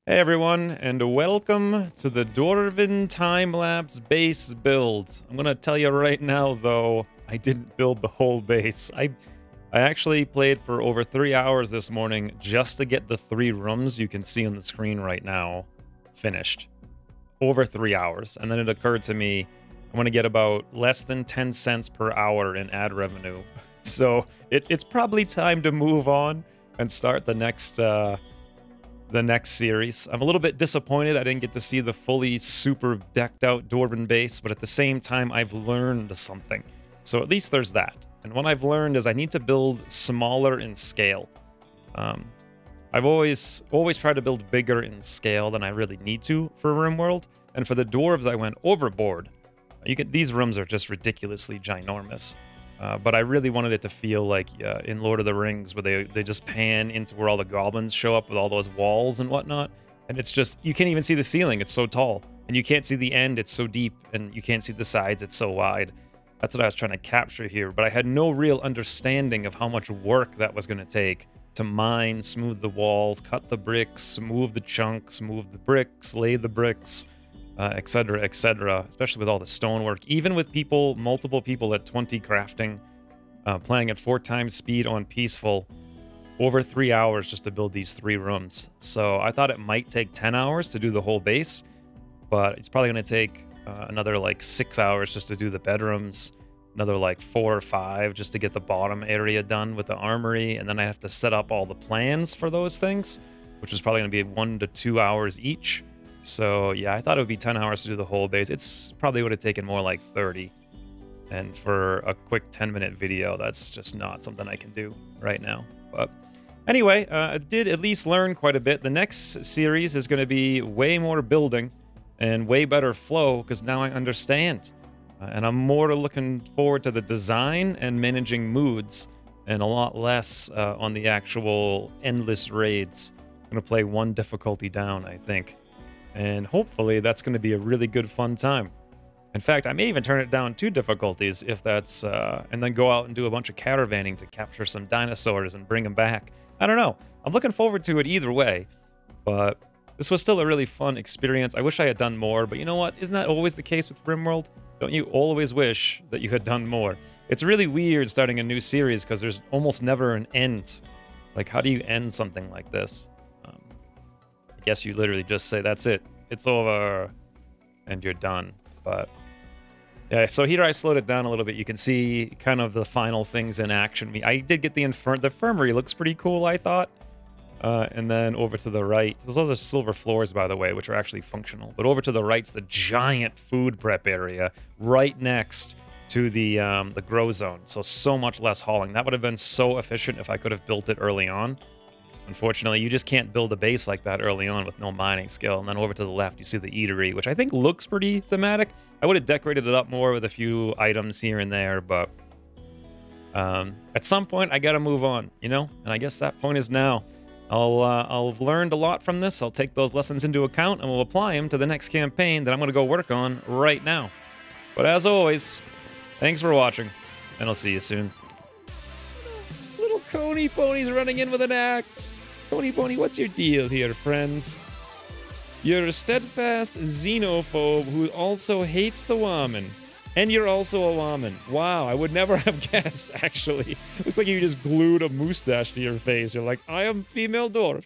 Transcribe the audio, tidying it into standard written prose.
Hey everyone, and welcome to the Dwarven time-lapse base build. I'm gonna tell you right now, though, I didn't build the whole base. I actually played for over 3 hours this morning just to get the 3 rooms you can see on the screen right now finished. Over 3 hours. And then it occurred to me, I want to get about less than 10 cents per hour in ad revenue. So it's probably time to move on and start the next series. I'm a little bit disappointed I didn't get to see the fully super decked out Dwarven base, but at the same time, I've learned something. So at least there's that. And what I've learned is I need to build smaller in scale. I've always tried to build bigger in scale than I really need to for Rimworld. And for the dwarves, I went overboard. These rooms are just ridiculously ginormous. But I really wanted it to feel like in Lord of the Rings, where they just pan into where all the goblins show up with all those walls and whatnot. And it's just, you can't even see the ceiling, it's so tall. And you can't see the end, it's so deep. And you can't see the sides, it's so wide. That's what I was trying to capture here. But I had no real understanding of how much work that was going to take to mine, smooth the walls, cut the bricks, move the chunks, move the bricks, lay the bricks, etc., etc., especially with all the stonework. Even with people, multiple people at 20 crafting, playing at 4 times speed on peaceful, over 3 hours just to build these 3 rooms. So I thought it might take 10 hours to do the whole base, but it's probably going to take another like 6 hours just to do the bedrooms, another like 4 or 5 just to get the bottom area done with the armory, and then I have to set up all the plans for those things, which is probably going to be 1 to 2 hours each. So yeah, I thought it would be 10 hours to do the whole base. It's probably would have taken more like 30. And for a quick 10-minute video, that's just not something I can do right now. But anyway, I did at least learn quite a bit. The next series is going to be way more building and way better flow, because now I understand. And I'm more looking forward to the design and managing moods, and a lot less on the actual endless raids. I'm going to play 1 difficulty down, I think. And hopefully that's going to be a really good fun time. In fact, I may even turn it down 2 difficulties if that's, and then go out and do a bunch of caravanning to capture some dinosaurs and bring them back. I don't know. I'm looking forward to it either way, but this was still a really fun experience. I wish I had done more, but you know what? Isn't that always the case with Rimworld? Don't you always wish that you had done more? It's really weird starting a new series because there's almost never an end. Like, how do you end something like this? I guess you literally just say, that's it, it's over, and you're done. But yeah, so here I slowed it down a little bit. You can see kind of the final things in action. I did get the infirmary looks pretty cool, I thought. And then over to the right, those are the silver floors, by the way, which are actually functional. But over to the right's the giant food prep area right next to the grow zone. So much less hauling. That would have been so efficient if I could have built it early on. Unfortunately, you just can't build a base like that early on with no mining skill. And then over to the left, you see the eatery, which I think looks pretty thematic. I would have decorated it up more with a few items here and there, but at some point, I got to move on, you know? And I guess that point is now. I'll have learned a lot from this. I'll take those lessons into account, and we'll apply them to the next campaign that I'm going to go work on right now. But as always, thanks for watching, and I'll see you soon. Little Coney Pony's running in with an axe. Coney Pony, what's your deal here, friends? You're a steadfast xenophobe who also hates the woman. And you're also a woman. Wow, I would never have guessed, actually. Looks like you just glued a mustache to your face. You're like, I am female dwarf.